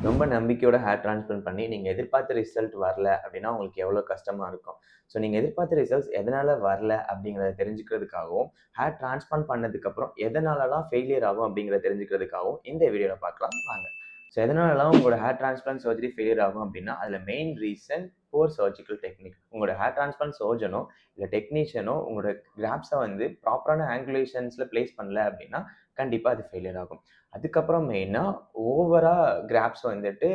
ரொம்ப நம்பிக்கையோட hair transplant பண்ணி நீங்கள் எதிர்பார்த்த ரிசல்ட் வரல அப்படின்னா உங்களுக்கு எவ்வளோ கஷ்டமாக இருக்கும். ஸோ நீங்கள் எதிர்பார்த்த ரிசல்ட்ஸ் எதனால் வரல அப்படிங்கிறத தெரிஞ்சுக்கிறதுக்காகவும், ஹேர் டிரான்ஸ்பிளான்ட் பண்ணதுக்கப்புறம் எதனாலலாம் ஃபெயிலியர் ஆகும் அப்படிங்கிறத தெரிஞ்சுக்கிறதுக்காகவும் இந்த வீடியோவில் பார்க்கலாம் வாங்க. ஸோ எதனாலலாம் உங்களோட ஹேர் டிரான்ஸ்பிளான்ட் சர்ஜரி ஃபெயிலியர் ஆகும் அப்படின்னா, அதில் main reason poor surgical technique. உங்களோட ஹேர் டிரான்ஸ்பிளான்ட் சர்ஜனோ இல்லை டெக்னீஷியனோ உங்களோட கிராப்ஸை வந்து ப்ராப்பரான ஆங்குலேஷன்ஸில் பிளேஸ் பண்ணல அப்படின்னா கண்டிப்பாக அது ஃபெயிலியர் ஆகும். அதுக்கப்புறம் மெயினாக ஓவராக கிராப்ஸ் வந்துட்டு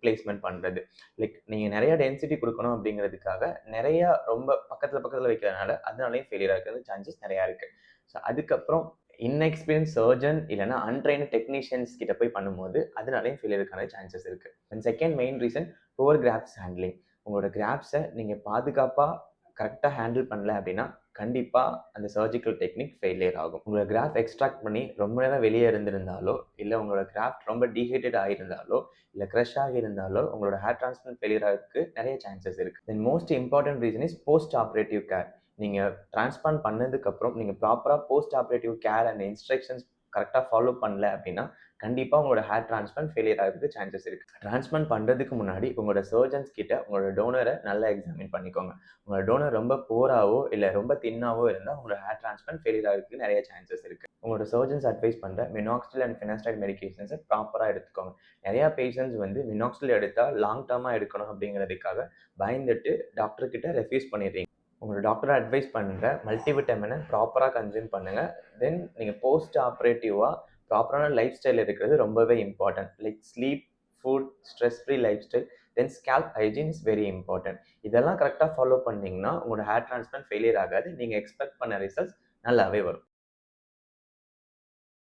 பிளேஸ்மெண்ட் பண்ணுறது. லைக் நீங்கள் நிறைய டென்சிட்டி கொடுக்கணும் அப்படிங்கிறதுக்காக நிறையா ரொம்ப பக்கத்தில் வைக்கிறதுனால அதனாலேயும் ஃபெயிலியர் ஆகிறது சான்சஸ் நிறையா இருக்குது. ஸோ அதுக்கப்புறம் இன்எக்ஸ்பீரியன்ஸ் சர்ஜன் இல்லைனா அன்ட்ரைன்டு டெக்னீஷியன்ஸ் கிட்ட போய் பண்ணும்போது அதனாலேயும் ஃபெயிலியருக்கான சான்சஸ் இருக்குது. And second main reason poor grafts handling. உங்களோட கிராப்ஸை நீங்கள் பாதுகாப்பாக கரெக்டாக ஹேண்டில் பண்ணல அப்படின்னா கண்டிப்பாக அந்த சர்ஜிக்கல் டெக்னிக் ஃபெயிலியர் ஆகும். உங்களோட கிராஃப்ட் எக்ஸ்ட்ராக்ட் பண்ணி ரொம்ப நேரம் வெளியே இருந்திருந்தாலோ, இல்லை உங்களோட கிராஃப்ட் ரொம்ப டீஹைட்டட் ஆகியிருந்தாலோ, இல்லை க்ரஷ் ஆகியிருந்தாலோ உங்களோட ஹேர் டிரான்ஸ்பிளான்ட் ஃபெயிலியர் ஆகிறதுக்கு நிறைய சான்சஸ் இருக்குது. Then most important reason is post operative care. நீங்கள் டிரான்ஸ்பிளான்ட் பண்ணதுக்கப்புறம் நீங்கள் ப்ராப்பராக post operative care and instructions கரெக்டாக ஃபாலோ பண்ணல அப்படின்னா கண்டிப்பாக உங்களோட ஹேர் டிரான்ஸ்பிளான்ட் ஃபெயிலியர் ஆகிறதுக்கு சான்சஸ் இருக்குது. டிரான்ஸ்பிளான்ட் பண்ணுறதுக்கு முன்னாடி உங்களோட சர்ஜன்ஸ் கிட்ட உங்களோட டோனரை நல்லா எக்ஸாமின் பண்ணிக்கோங்க. உங்களோட டோனர் ரொம்ப போராவோ இல்லை ரொம்ப தின்னாவோ இருந்தால் உங்களோட ஹேர் டிரான்ஸ்பிளான்ட் ஃபெயிலியர் ஆகிறதுக்கு நிறைய சான்சஸ் இருக்குது. உங்களோட சர்ஜன்ஸ் அட்வைஸ் பண்ணுற மினாக்சில் அண்ட் ஃபினாஸ்டைட் மெடிகேஷன்ஸை ப்ராப்பராக எடுத்துக்கோங்க. நிறையா பேஷண்ட்ஸ் வந்து மினாக்சில் எடுத்தால் லாங் டேர்மாக எடுக்கணும் அப்படிங்கிறதுக்காக பயந்துட்டு டாக்டர்கிட்ட ரெஃப்யூஸ் பண்ணிடுறீங்க. உங்களோட டாக்டரை அட்வைஸ் பண்ணுற மல்டிவிட்டமினை ப்ராப்பராக கன்சியூம் பண்ணுங்கள். தென் நீங்கள் போஸ்ட் ஆப்ரேட்டிவாக ப்ராப்பரான லைஃப் ஸ்டைல் இருக்கிறது ரொம்பவே important. Like sleep, food, stress free life style, then scalp hygiene is very important. இதெல்லாம் கரெக்டாக ஃபாலோ பண்ணிங்கன்னா உங்களோட ஹேர் டிரான்ஸ்பிளான்ட் ஃபெயிலியர் ஆகாது. நீங்கள் எக்ஸ்பெக்ட் பண்ண ரிசல்ட்ஸ் நல்லாவே வரும்.